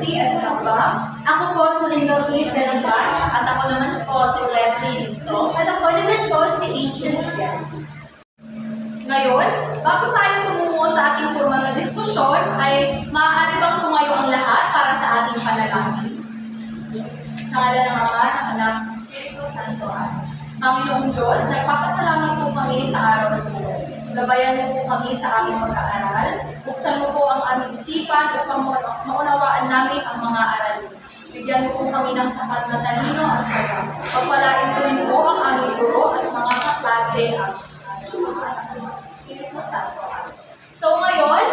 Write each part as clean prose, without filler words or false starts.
S. Nagba. Ako po si Lindon E. Delabas at ako naman po si Leslie Iso. At ako naman po si Aidan Miguel. Ngayon, bago tayo tumungo sa ating formal na diskusyon, ay maaari bang tumayo ang lahat para sa ating panalangin? Sa ngalan ng Ama, ng Anak, ng Espiritu Santo. Panginoong Diyos, nagpapasalamat po kami sa araw na ito. Gabayan mo po kami sa aming pag-aaral. Buksan mo po ang aming isipan upang maunawaan namin ang mga aral. Bigyan mo po kami ng sapat na talino at saga. Pagpalain ko rin po ang aming guro at mga kaklase at Espiritu Santo. So ngayon,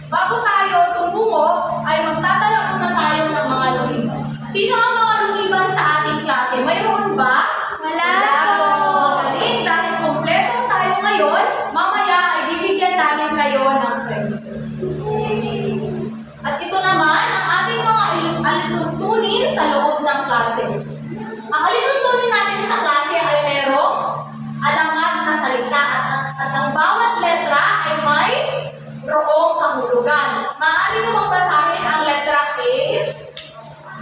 bago tayo tumungo, ay magtatanong muna tayo ng mga lumiban. Sino ang mga lumiban sa ating klase? Mayroon ba? Wala po. Magaling. Dahil kompleto tayo ngayon, mamaya ay bibigyan natin kayo ng credit. At ito naman ang ating mga alituntunin sa loob ng klase. Ang alituntunin natin sa klase ay merong alamat na salita at ang bawat letra ay may roong kahulugan. Maaari mo magbasahin ang letra A.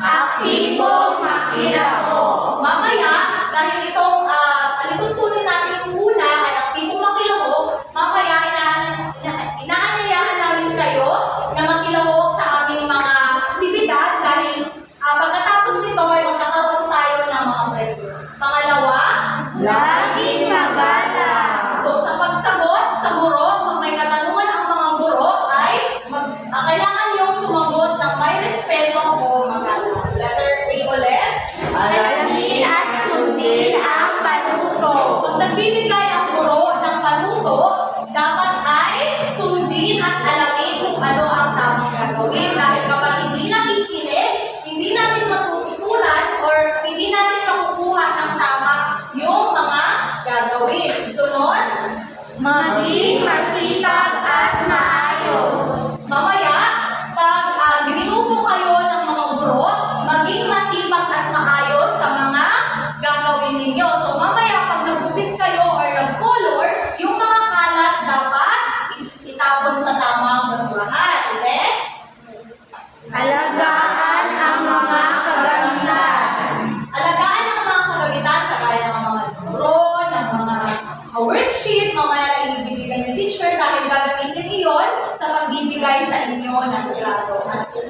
Aktibo makilaho. Mamaya, dahil itong alituntunin natin una ay aktibo makilaho, mamaya inaanyayahan namin kayo na makilaho sa aming mga aktibidad dahil pagkatapos nito ay magkakaroon tayo ng mga preview. Pangalawa, Laging magalang. so sa pagsagot sa guro, kung may katanungan ang mga guro ay kailangan niyong sumagot ng may respeto o magalang. Letter A ulit. Alamin at sundin ang panuto. Pag nagbibigay ang guro ng panuto, dapat ay sundin at alamin kung ano ang tamang gagawin. Dahil kapag hindi nakikinig, hindi natin matututunan or hindi natin makukuha ng tama yung mga gagawin. Sunod, Maging masipag at maayos. mamaya, pag ginupo kayo ng mga guro, maging masipag at maayos sa mga gagawin ninyo. So mamaya, pag nagupit kayo or nag-color, yung mga kalat dapat itapon sa tamang basurahan. Next, Alagaan ang mga kagamitan. alagaan ang mga kagamitan, kagaya ng mga libro, ng mga worksheet, mamaya na ibibigay ng teacher dahil gagamitin iyon sa pagbibigay sa inyo ng grado.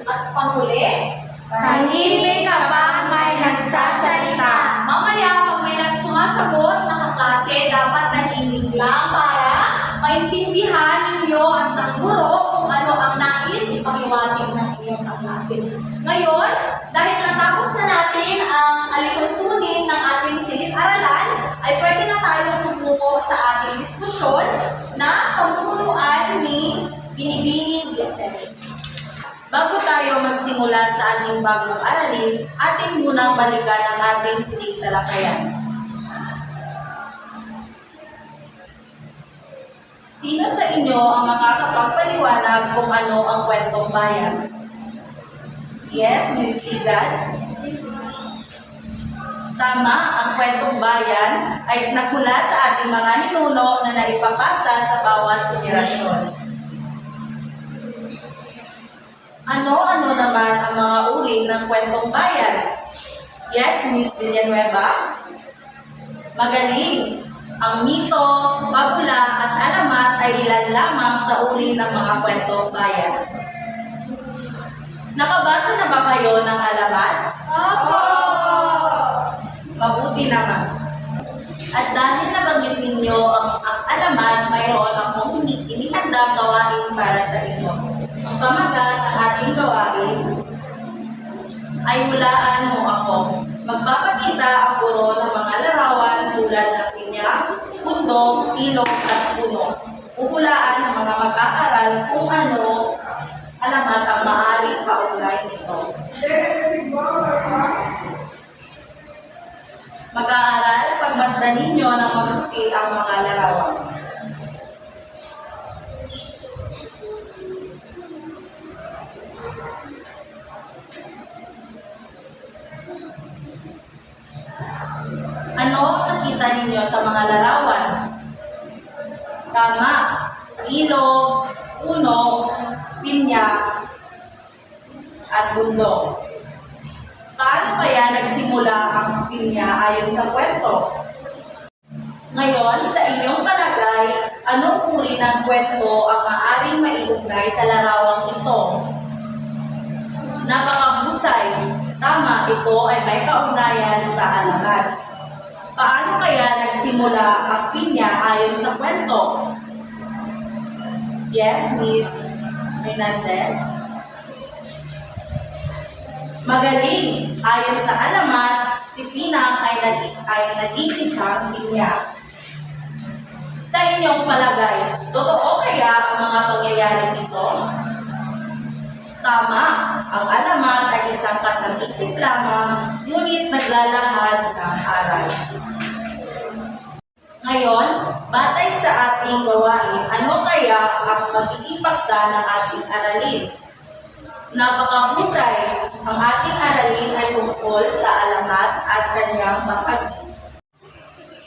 At panghuli, Tahimik kapag may nagsasalita. mamaya, pag may sumasagot na kaklase, dapat tahimik lang para maintindihan ninyo at ng guro kung ano ang nais ipahiwatig ng inyong kaklase. Ngayon, dahil natapos na natin ang alituntunin ng ating silid-aralan, ay pwede na tayo tumungo sa ating diskusyon na pamumunuan ni Binibining Yesenia. Bago tayo magsimula sa ating bagong aralin, ating munang balikan ang ating sining talakayan. Sino sa inyo ang makakapagpaliwanag kung ano ang kwentong bayan? Yes, Miss Ligan? Tama, ang kwentong bayan ay nagmula sa ating mga ninuno na naipapasa sa bawat henerasyon. Ano-ano naman ang mga uri ng kwentong bayan? Yes, Miss Villanueva? Magaling! Ang mito, fabula at alamat ay ilan lamang sa uri ng mga kwentong bayan. Nakabasa na ba kayo ng alamat? Opo! Mabuti naman. At dahil nabanggit ninyo ang alamat, mayroon akong inihandang gawain para sa inyo. Ang pamagat ng ating gawain ay hulaan mo ako. Magpapakita ang guro ng mga larawan tulad ng pinya, bundok, ilog at puno. Huhulaan ng mga mag-aaral kung ano alamat ang maaaring kaugnay nito. Mag-aaral, pagmasdan ninyo ng mabuti ang mga larawan. Ano ang nakita ninyo sa mga larawan? Tama, ilog, puno, pinya, at bundok. Paano kaya nagsimula ang pinya ayon sa kwento? Ngayon, sa inyong palagay, anong uri ng kwento ang maaaring maiugnay sa larawang ito? Napakahusay. Tama, ito ay may kaugnayan sa alamat. Paano kaya nagsimula ang pinya ayon sa kwento? Yes, Miss Hernandez? Magaling. Ayon sa alamat, si Pinang ay naging isang pinya. Sa inyong palagay, totoo kaya ang mga pangyayaring ito? Tama. Ang alamat ay isang katang-isip lamang, ngunit naglalahad ng aral. Ngayon, batay sa ating gawain, ano kaya ang magiging paksa ng ating aralin? Napakahusay. Ang ating aralin ay tungkol sa alamat at kanyang bahagi.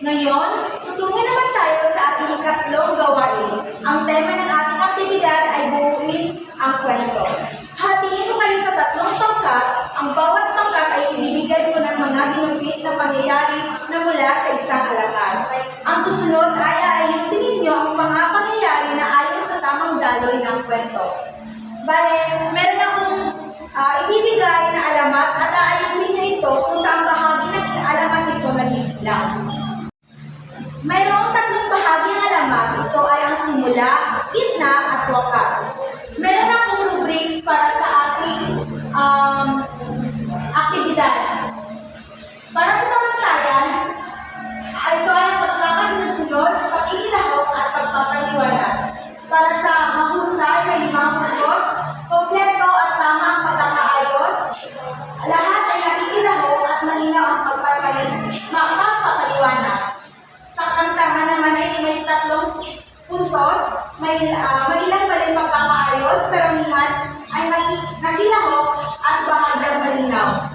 Ngayon, tutungo naman tayo sa ating ikatlong gawain. Ang tema ng ating aktibidad ay buuin ang kwento. Hatiin ko kayo sa tatlong pangkat. Ang bawat pangkat ay ibibigay ko ng mga ginupit na pangyayari na mula sa isang alamat. Ang susunod ay aayusin ninyo ang mga pangyayari na ayon sa tamang daloy ng kwento. Bale, meron akong ibibigay na alamat at aayusin niyo ito kung saan bahagi ng alamat ito nagbibilang. Mayroong tatlong bahagi ng alamat. Ito ay ang simula, gitna, at wakas. Meron akong rubrics para sa ating aktibidad. Para sa pamantayan, ito ay ang pagkakasunod-sunod, pagkikilahok, at pagpapaliwanag. Para sa mahusay, may 5 puntos, kompleto at tama ang pagkakaayos. Lahat ay nakikilahok at malinaw ang pagpapaliwanag. Sa kantangan naman ay may 3 puntos, magilang pa rin pagkakaayos, karamihan ay nakilahok at bahagyang malinaw.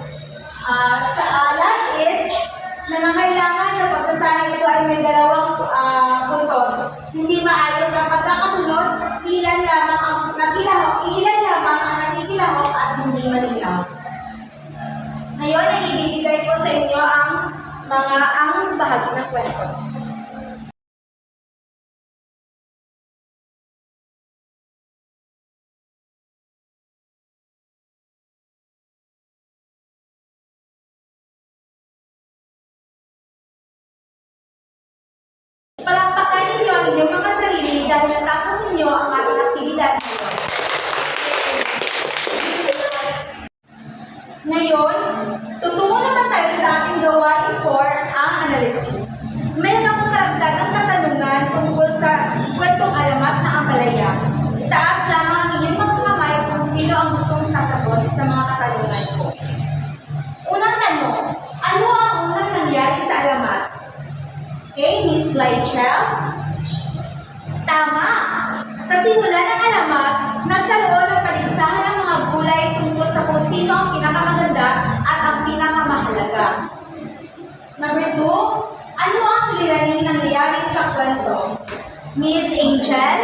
Sa last is, nangangailangan na pagsasanay ito ay may 2 puntos. Hindi maayos ang pagkakasunod, ilan lamang ang nakikilahok at hindi malinaw. Ngayon ay ibibigay ko sa inyo ang bahagi ng kwento. Palakpakan ninyo ang inyong mga sarili dahil natapos ninyo ang ating aktibidad ngayon. Ngayon, tutungo naman tayo sa ating gawain for ang analysis. Meron akong karagdagang katanungan tungkol sa kwentong alamat na ampalaya. Itaas lamang ang inyong mga kamay kung sino ang gustong sasagot sa mga katanungan ko. Unang tanong, ano ang unang nangyari sa alamat? Okay, Miss Gleichel? Tama! Sa simula ng alamat, nagkaroon ng paligsahan ng mga gulay tungkol sa kung sino ang pinakamaganda at ang pinakamahalaga. Number 2, ano ang suliraning nangyayari sa kwento? Miss Angel?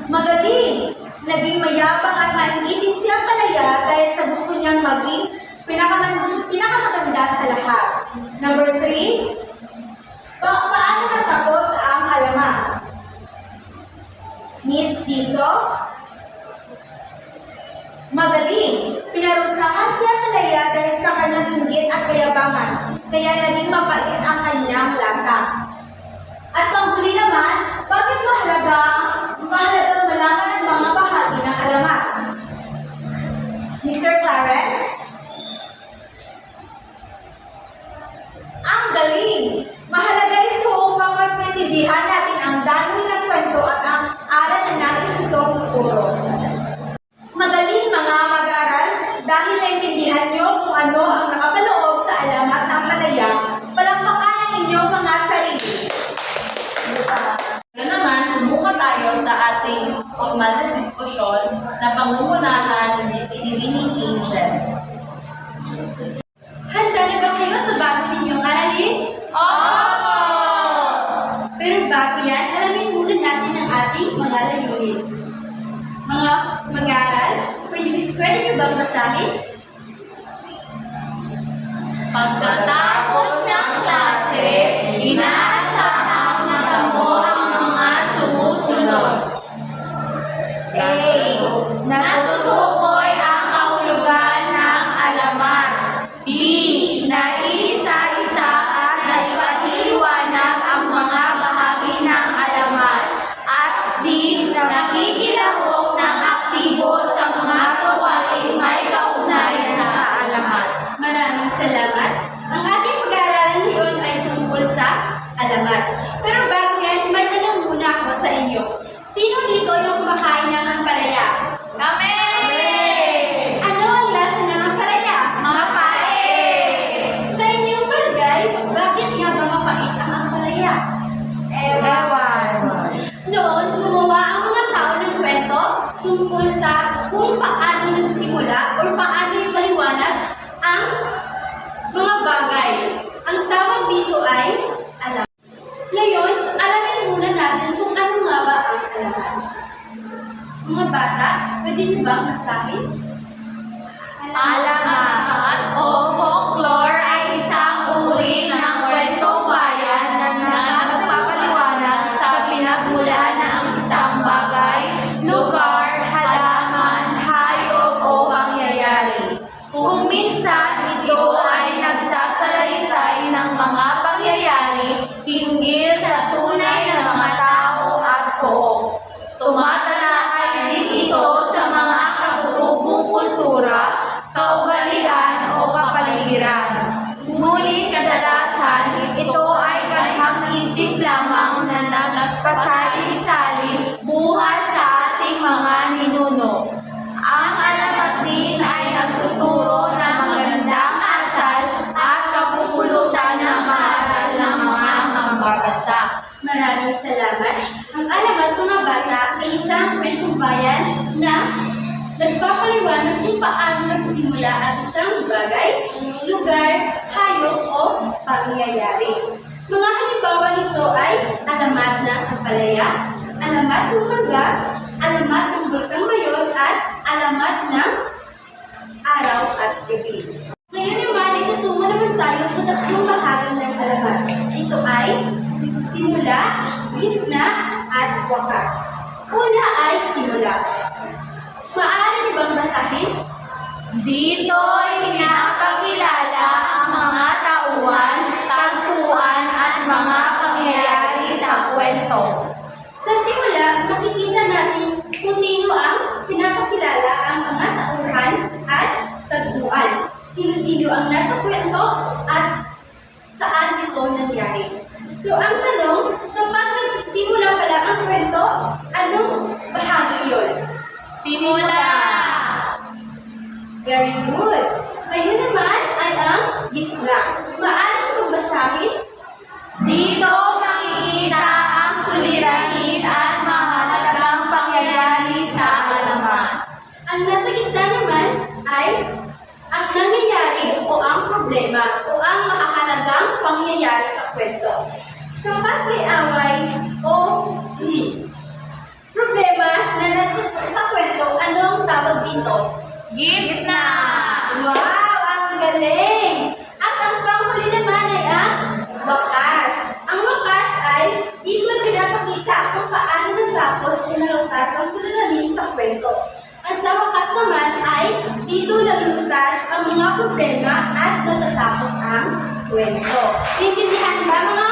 Magaling! Naging mayabang at maingitin si Ampalaya dahil sa gusto niyang maging pinakamaganda sa lahat. Number 3, paano natapos ang alamat? Miss Tiso? Magaling! Pinarusahan si Ampalaya dahil sa kanyang inggit at kayabangan, kaya naging mapait ang kanyang lasa. At panghuli naman, bakit mahalagang malaman ang mga bahagi ng alamat? Mr. Clarence? Ang galing! Mahalaga ito upang mas maintindihan natin ang daloy ng kwento at ang aral na nais itong ituro. Magaling mga mag-aral dahil naintindihan nyo kung ano ang nakapaloob sa alamat ng Ampalaya. Palakpakan ang inyong mga sarili. Ngayon naman, tumuka tayo sa ating formal na diskusyon na pangungunahan ni Angel. Handa na ba kayo sa bago ninyong aralin? Opo! Pero bago yan, alamin muna natin ang ating mga layunin. Mga mag-aral, kwento bang basahin? Pagkatapos ng klase, inaasahang matamo ang mga sumusunod. A. Natutukoy ang kahulugan ng alamat. B. Naisa-isa at naipaliwanag ang mga bahagi ng alamat. At C. Nakikilahok ng aktibo sa mga gawain may kaugnayan sa alamat. Maraming salamat. Ang ating pag-aaralan ngayon ay tungkol sa alamat. Pero bago yan, may tanong muna ako sa inyo. Sino dito yung kumakain ng ampalaya? Kami! Ano ang lasa ng ampalaya? Mapait! Sa inyong palagay, bakit nga ba mapait ang ampalaya? Ewan. Noon, gumawa ang mga tao ng kwento tungkol sa kung paano nagsimula o paano ipaliwanag ang mga bagay. Ang tawag dito ay alamat. Ngayon, alamin muna natin kung ano nga ba ang alamat. Mga bata, pwede niyo ba masahin? Alamat o folklore ay isang uri ng kwentong bayan na nagpapaliwanag sa pinagmulan ng isang bagay, lugar, halaman, hayop o pangyayari. Kung minsan ito ay nagsasalaysay ng mga pangyayari hinggil sa tunay na mga tao at pook. Tumatalakay din ito sa mga katutubong kultura, kaugalian o kapaligiran. Ngunit kadalasan, ito ay gathang isip lamang na nagpasalin-salin buhat sa ating mga ninuno. Ang alamat din ay nagtuturo ng magandang asal at kapupulutan ng maaral ng mga mambabasa. Maraming salamat. Ang alamat, mga bata, ay isang kwentong bayan na nagpapaliwanag kung paano nagsimula ang isang bagay, lugar, hayop o pangyayari. Mga halimbawa nito ay alamat ng ampalaya, alamat ng mangga, alamat ng bulkang mayon, at alamat ng araw at gabi. Ngayon naman, itutungo naman tayo sa tatlong bahagi ng alamat. Ito ay simula, gitna, at wakas. Una ay simula. Maaari niyo bang basahin? Dito'y pinapakilala ang mga tauhan, tagpuan at mga pangyayari sa kwento. Sa simula, makikita natin kung sino ang pinapakilala ang mga tauhan at tagpuan. Sino-sino ang nasa kwento at saan ito nangyari. So, ang tanong, kapag nagsisimula pa lang ang kwento, anong bahagi yun? Simula! Very good. Ngayon naman ay ang gitna. Maaari kong basahin? Dito makikita ang suliranin at mahalagang pangyayari sa alamat. Ang nasa gitna naman ay ang nangyayari o ang problema o ang mahalagang pangyayari sa kwento. Kapag may away o problema na sa kwento, ano ang tawag dito? Gitna! Wow! Ang galing! At ang panghuli naman ay ang wakas. Ang wakas ay dito pinapakita kung paano natapos o nalugtas ang suliranin sa kwento. Ang sa wakas naman ay dito nalulutas ang mga problema at natatapos ang kwento. Intindihan ba mga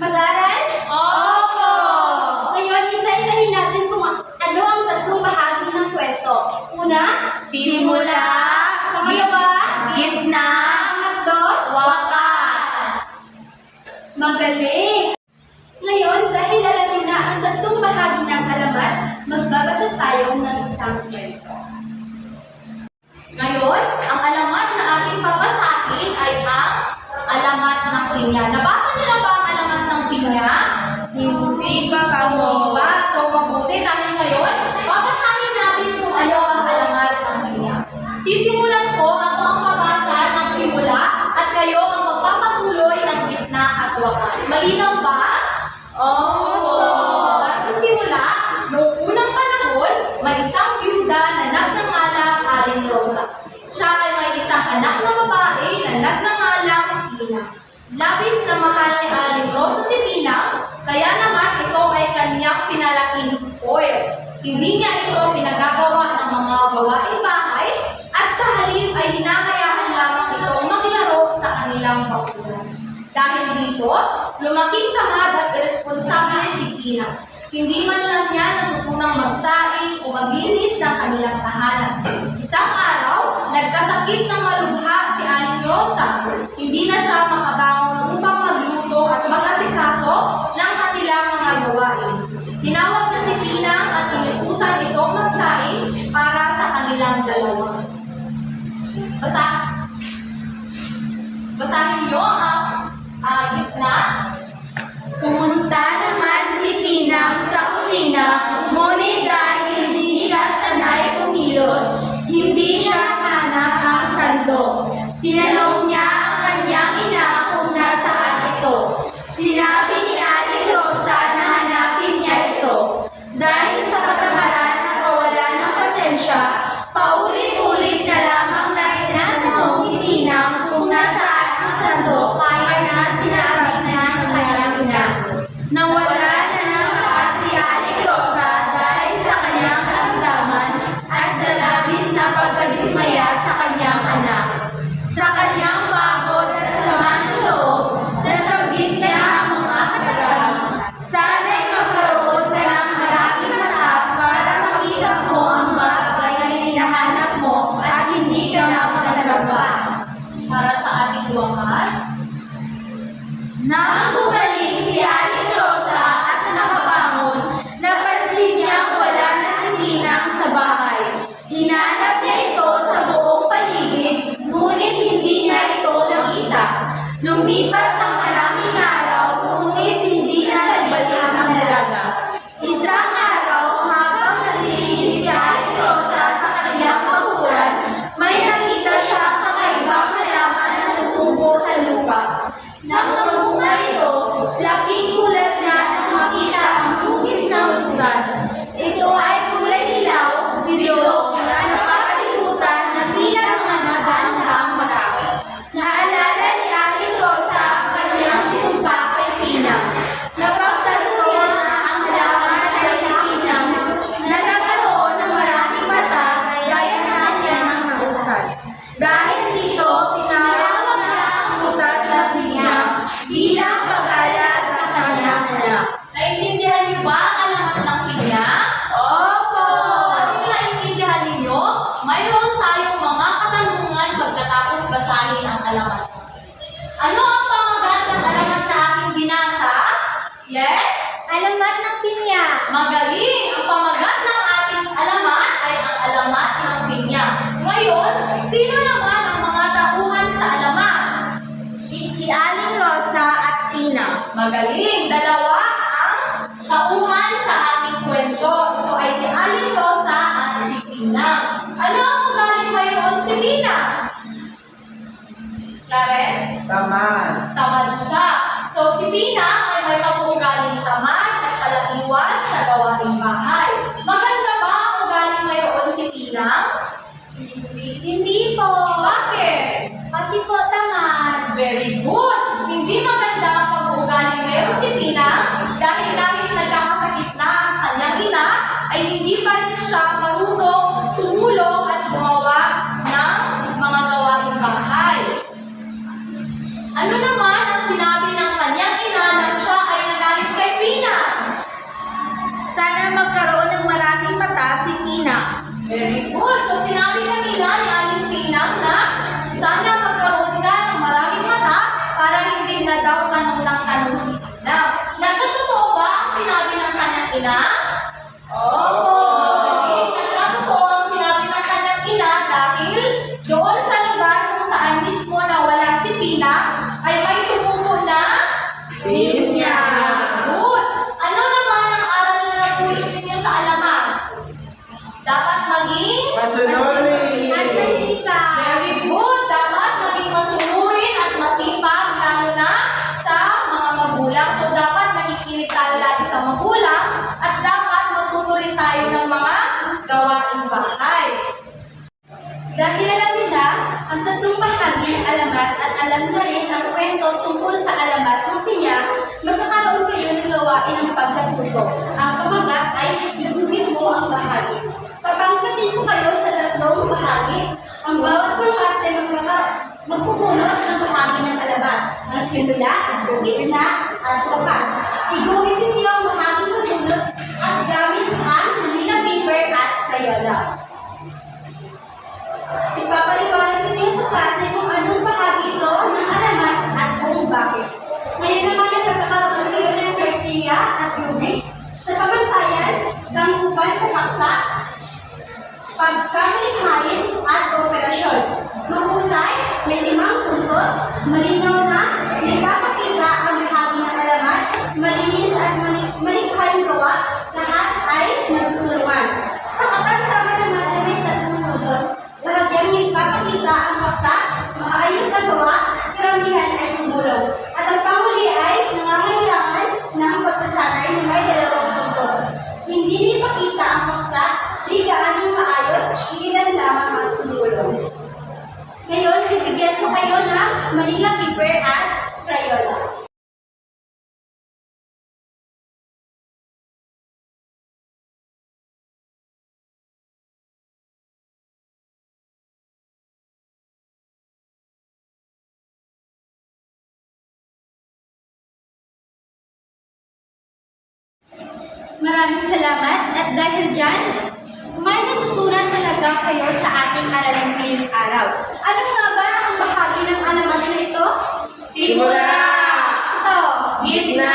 mag-aaral? Opo! Ngayon, isa-isahin natin kung ano ang tatlong bahagi ng kwento. Una, Simula, pangalawa, gitna, pangatlo, wakas. magaling! Ngayon, dahil alamin na ang tatlong bahagi ng alamat, magbabasa tayo ng isang kwento. Ngayon, ang alamat na ating babasahin ay ang alamat ng pinya. Nabasa niyo na ba ang alamat ng pinya? Hindi pa kamo ba? So, mabuti dahil ngayon, babasahin natin kung ano ang alamat ng pinya. Sisimulan ko ako ang magbasa ng simula at kayo ang magpapatuloy ng gitna at wakas. Malinaw ba? Oo! At sa simula, noong unang panahon, may isang byuda na nagngangalang Aling Rosa. Labis na mahal ni Aling Rosa si Pinang, kaya naman ito ay kanyang pinalaking spoil. Hindi niya ito pinagagawa ng mga gawaing bahay at sa halip ay hinahayaan lamang itong maglaro sa kanilang bakuran. Dahil dito, lumaking tamad at irresponsable si Pinang. Hindi man lang niya natutunang magsaing o maglinis ng kanilang tahanan. Isang araw, nagkasakit ng malubha si Aling Rosa. Hindi na siya makabangon upang magluto at mag-asikaso ng kanilang mga gawain. Tinawag na si Pinang at inutusan itong magsaing para sa kanilang dalawa. Basahin niyo ang gitna. Pumunta naman si Pinang sa kusina, ngunit dahil hindi siya sanay kumilos, hindi siya hanap ang sandok. Tinanong niya ang kanyang ina kung nasaan ito. Sinabi ni Ate Rosa na hanapin niya ito. Dahil sa katamaran at kawalan ng pasensya, paulit-ulit na lamang na itinanong ni Pinang kung nasaan ang sandok, kaya na sinabi na ng kanyang ina. Nawala na ng lakas si Ate Rosa dahil sa kanyang karamdaman at sa labis na pagkadismaya sa kanyang anak. Sa kanyang pagod at sama ng loob, nasambit niya ang mga katagang. Sana'y magkaroon ka ng maraming mata para makita mo ang bagay na hinahanap mo at hindi ka na magdadagba. Para sa ating wakas, Nang bumalik si Aling Rosa at nakabangon, napansin niya wala na si Pinang sa bahay. Hinanap niya ito sa buong paligid, ngunit hindi na ito nakita. Lumipas ang maraming araw, ngunit hindi na nagbalik ang dalaga. Isang araw, habang naglilinis si Aling Rosa sa kanyang bakuran, may nakita siyang kakaibang halaman na tumubo sa lupa. Nang namunga ito, laking gulat niya nang makita ang hugis ng butas. Ito ay kulay dilaw, bilog, na nakakalimutan na tila mga nadaang mata. Naalala ni Aling Rosa ang kanyang sinumpa kay Pinang. Napagtanto na ang halaman ay si Pinang na nagkaroon ng maraming mata gaya na kanyang nausad. Dahil dito, tinawag niya ang butas sa Pinang bilang pag-alala sa kanyang anak. naintindihan niyo ba ang alamat ng pinya? Opo! Kung naintindihan ninyo, mayroon tayong mga katanungan pagkatapos basahin ang alamat. Ano ang pamagat ng alamat na aking binasa? Yes? Alamat ng pinya. Magaling! Ang pamagat ng ating alamat ay ang alamat ng pinya. Ngayon, sino naman ang mga tauhan sa alamat? Si Aling Rosa at Pinang. Magaling! Dalawa ang tauhan sa ating kwento. Ito ay si Aling Rosa at si Pinang. Ano ang ugali mayroon si Pinang? Karen? Tamad siya. So, si Pinang ay may pag-uugaling tamad at kalaiwas sa gawaing bahay. Maganda ba ang ugaling mayroon si Pinang? Hindi po. Bakit? Kasi po tamad. Very good! Hindi maganda ang pag-uugaling mayroon si Pinang dahil kahit nagkakasakit na ang kanyang ina, ay hindi pa rin siya marunong tumulong at gumawa ng mga gawaing bahay. Ano naman ang sinabi ng kanyang ina nang siya ay nagalit kay Pinang? Sana magkaroon ng maraming mata si Pinang. Very good. So sinabi kanina ni Aling Pinang na sana magkaroon ka ng maraming mata para hindi na daw tanong ng tanong si Pinang. Nagkatotoo ba ang sinabi ng kanyang ina? Opo! Nagkatotoo ang sinabi ng kanyang ina dahil doon sa lugar kung saan mismo nawala si Pinang ay may tumubo na Pinya! good. Ano naman ang aral na napulot ninyo sa alamat? Dapat maging At masipag. very good. Dapat maging masunurin at masipag lalo na sa mga magulang. So dapat nakikinig tayo lagi sa magulang at dapat matuto rin tayo ng mga gawaing bahay. Dahil alam nila, ang tatlong bahagi ng alamat at alam na rin ang kwento tungkol sa alamat ng tiyak, magkakaroon kayo ng gawain ng pagkatuto. Ang pamagat ay yuguhin mo ang bahagi. Papangkatin ko kayo sa tatlong bahagi. Ang bawat pangkat ay magpupunot ng bahagi ng alamat. Ang simula, gitna, at wakas. Iguhin ninyo ang bahagi ng bunot at gamit ang Manila paper at Crayola. Ipapaliwanag ninyo sa klase kung anong bahagi ito ng alamat at kung bakit. Ngayon naman ay pagkakaroon kayo ng criteria at rubrics sa pamantayan, tanggupan sa paksa, pagkamalikhain at operasyon. Mahusay, may 5 puntos, malinaw na, nagpapakita ang bahagi ng alamat, malinis at malikhaing gawa, lahat ay magtutulungan. Sa katantaman naman ay may 3 puntos, bahagyang nagpapakita ang paksa, maayos na gawa, karamihan ay tumulong. At ang panghuli ay nangangailangan ng pagsasanay na may 2 puntos. Hindi ipakita ang paksa, di gaanong maayos, ilan lamang ang tumulong. Ngayon, bibigyan ko kayo ng Manila paper at Crayola. Maraming salamat at dahil dyan, may natutunan talaga kayo sa ating aralin ngayong araw. Ano nga ba ang bahagi ng alamat na ito? Simula! Ito. Gitna!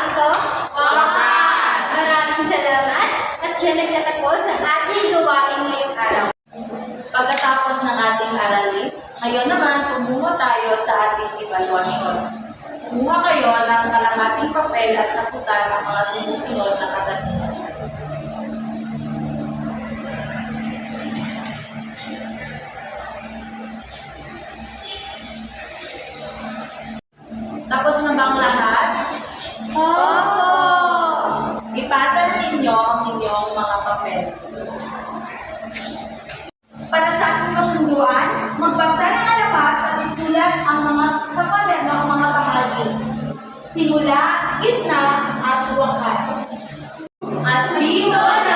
Ito. Wakas! Maraming salamat at dyan nagtatapos ang ating gawain ngayong araw. Pagkatapos ng ating aralin, ngayon naman tumungo tayo sa ating evaluasyon. Kumuha kayo ng kalamating papel at sakutan ng mga sumusunod na katanungan. Tapos na ba ang lahat? Opo! Ipasa na ninyo ang inyong mga papel. Para sa ating kasunduan, magbasa ng alamat at isulat ang mga sa kwaderno ang mga bahagi. Simula, gitna, at wakas. At dito na